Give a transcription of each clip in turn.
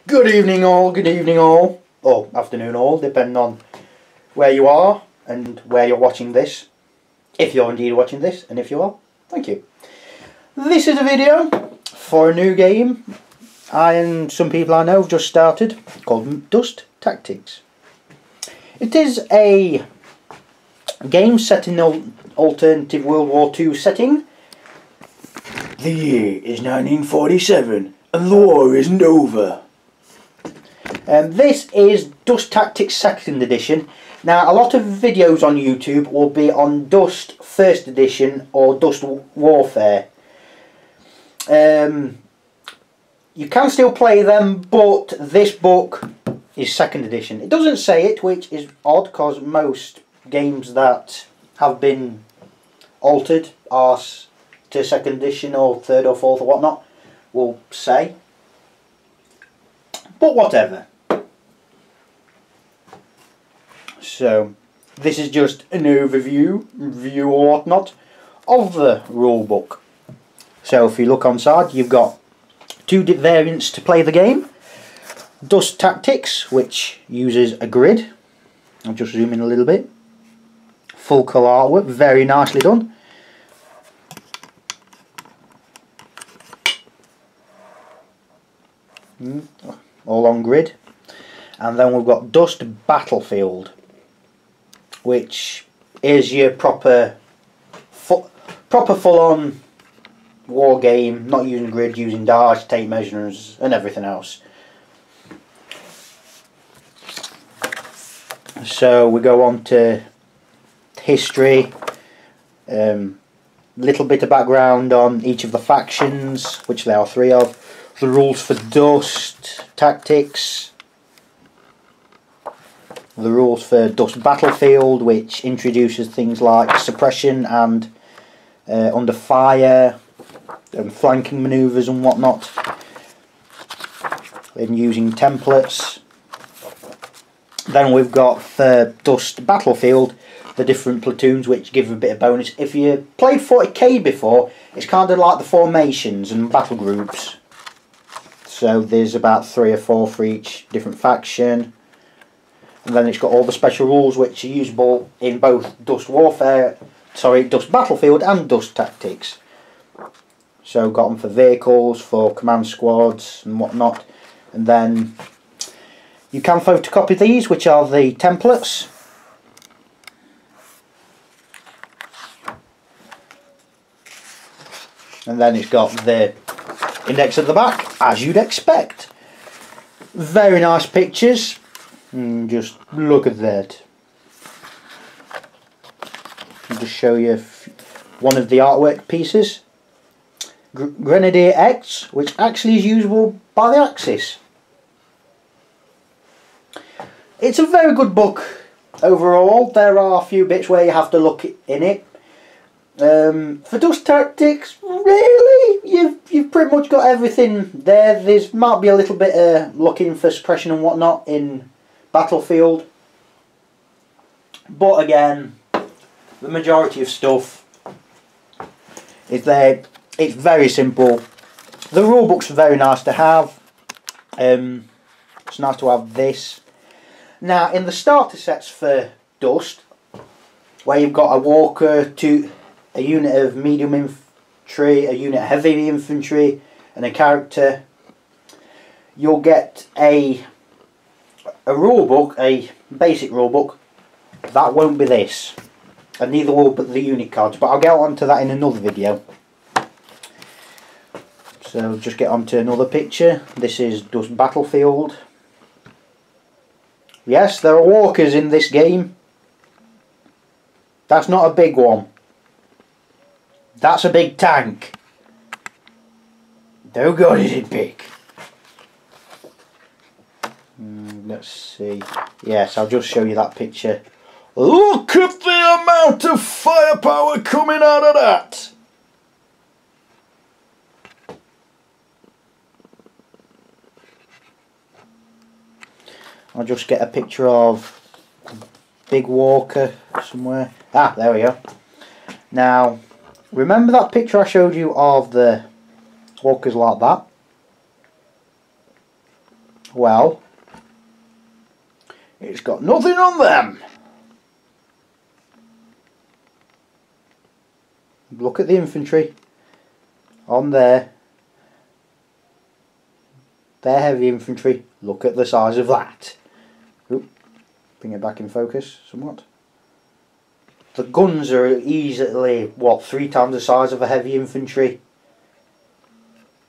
Good evening all, or afternoon all, depending on where you are and where you're watching this. If you're indeed watching this, and if you are, thank you. This is a video for a new game I and some people I know have just started, called Dust Tactics. It is a game set in an alternative World War II setting. The year is 1947 and the war isn't over. This is Dust Tactics 2nd edition. Now, a lot of videos on YouTube will be on Dust 1st edition or Dust Warfare. You can still play them, but this book is 2nd edition. It doesn't say it, which is odd because most games that have been altered are to 2nd edition or 3rd or 4th or whatnot will say. But whatever. So, this is just an overview, review or whatnot, of the rulebook. So if you look on side, you've got two variants to play the game. Dust Tactics, which uses a grid. I'll just zoom in a little bit. Full colour artwork, very nicely done. All on grid. And then we've got Dust Battlefield, which is your proper full-on war game, not using grid, using dice, tape measures and everything else. So we go on to history, little bit of background on each of the factions, which there are 3 of, the rules for Dust Tactics, the rules for Dust Battlefield, which introduces things like suppression and under fire and flanking manoeuvres and whatnot, and using templates. Then we've got the Dust Battlefield, the different platoons, which give a bit of bonus. If you played 40k before, it's kind of like the formations and battle groups. So there's about 3 or 4 for each different faction. And then it's got all the special rules which are usable in both Dust Battlefield and Dust Tactics. So got them for vehicles, for command squads and whatnot. And then you can photocopy these, which are the templates. And then it's got the index at the back, as you'd expect. Very nice pictures. Just look at that. I'll just show you one of the artwork pieces. Grenadier X, which actually is usable by the Axis. It's a very good book overall. There are a few bits where you have to look in it. For Dust Tactics, really, you've pretty much got everything there. There's might be a little bit of looking for suppression and whatnot in Battlefield, but again, the majority of stuff is there. It's very simple. The rulebook's very nice to have. It's nice to have this. Now, in the starter sets for Dust, where you've got a walker, a unit of medium infantry, a unit of heavy infantry, and a character, you'll get a rulebook, a basic rulebook. That won't be this, and neither will be the unit cards, but I'll get on to that in another video. So just get on to another picture. This is Dust Battlefield. Yes, there are walkers in this game. That's not a big one. That's a big tank. Oh God, is it big? Let's see. Yes, I'll just show you that picture. Look at the amount of firepower coming out of that! I'll just get a picture of big walker somewhere. Ah, there we go. Now, remember that picture I showed you of the walkers like that? Well, it's got nothing on them. Look at the infantry on there. They're heavy infantry. Look at the size of that. Oop, bring it back in focus somewhat. The guns are easily, what, 3 times the size of a heavy infantry.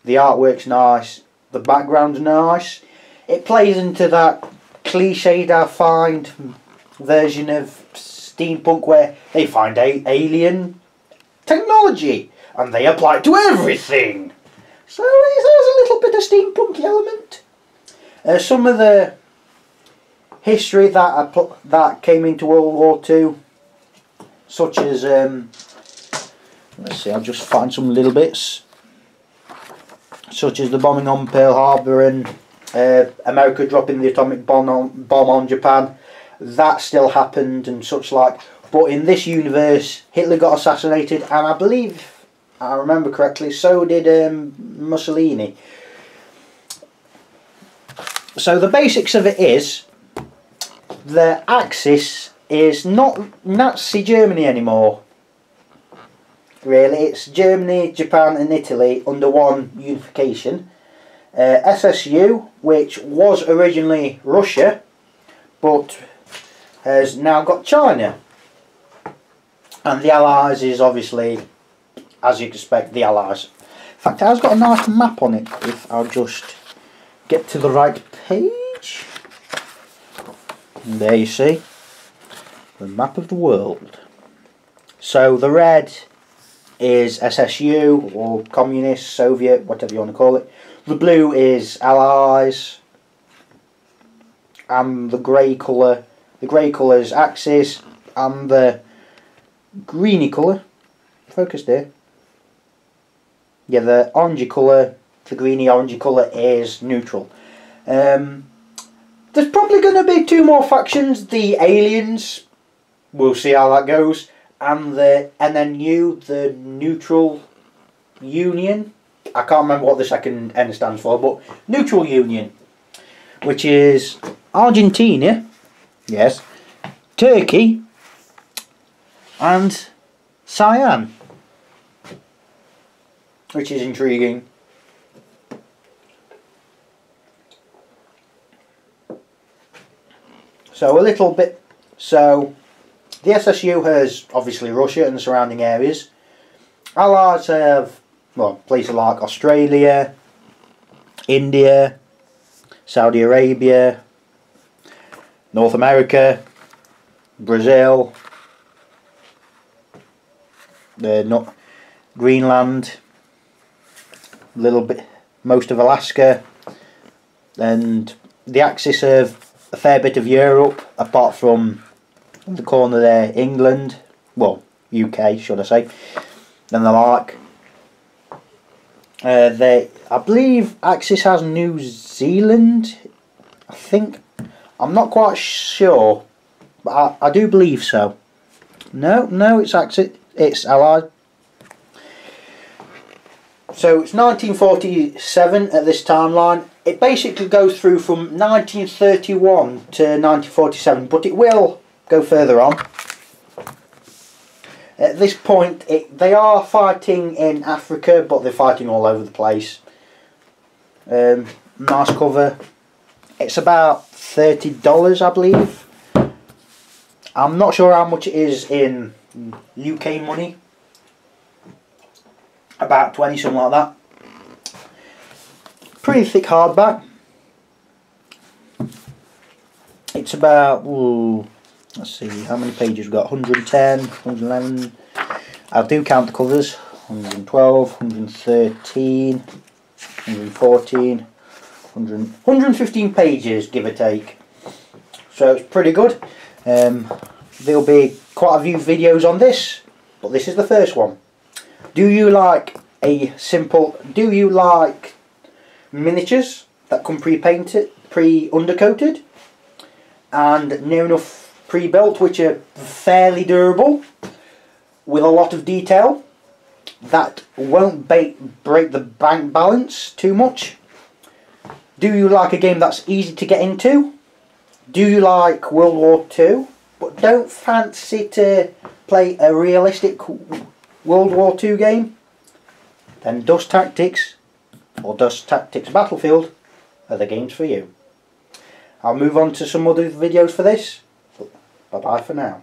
The artwork's nice. The background's nice. It plays into that cliched, I find, version of steampunk where they find alien technology and they apply it to everything. So there's a little bit of steampunk element. Some of the history that came into World War II, such as let's see, I'll just find some little bits, such as the bombing on Pearl Harbor and America dropping the atomic bomb on Japan. That still happened and such like. But in this universe, Hitler got assassinated, and I believe, I remember correctly, so did Mussolini. So the basics of it is, the Axis is not Nazi Germany anymore. Really, it's Germany, Japan and Italy under one unification. SSU, which was originally Russia, but has now got China. And the Allies is obviously, as you expect, the Allies. In fact, it has got a nice map on it, if I'll just get to the right page. And there you see the map of the world. So the red is SSU, or Communist, Soviet, whatever you want to call it. The blue is Allies. And the grey colour is Axis. And the greeny colour, focus there. Yeah, the orangey colour, the greeny orangey colour is neutral. There's probably going to be 2 more factions. The aliens, we'll see how that goes, and the NNU, the Neutral Union. I can't remember what the second N stands for, but Neutral Union, which is Argentina, yes, Turkey, and Cyan, which is intriguing. So a little bit, so the SSU has obviously Russia and the surrounding areas. Allies have, well, places like Australia, India, Saudi Arabia, North America, Brazil, not Greenland, a little bit, most of Alaska, and the Axis have a fair bit of Europe, apart from the corner there, England, well, UK should I say, and the like. I believe Axis has New Zealand, I think. I'm not quite sure, but I do believe so. No, it's Axis. It's Allied. So it's 1947 at this timeline. It basically goes through from 1931 to 1947, but it will go further on. At this point, they are fighting in Africa, but they're fighting all over the place. Nice cover. It's about $30, I believe. I'm not sure how much it is in UK money. About 20, something like that. Pretty thick hardback. It's about, ooh, let's see, how many pages we've got? 110, 111. I do count the covers. 112, 113, 114, 115 pages, give or take. So it's pretty good. There'll be quite a few videos on this, but this is the first one. Do you like miniatures that come pre-painted, pre-undercoated, and near enough pre-built, which are fairly durable, with a lot of detail, that won't break the bank balance too much? Do you like a game that's easy to get into? Do you like World War II but don't fancy to play a realistic World War II game? Then Dust Tactics or Dust Tactics Battlefield are the games for you. I'll move on to some other videos for this. Bye bye for now.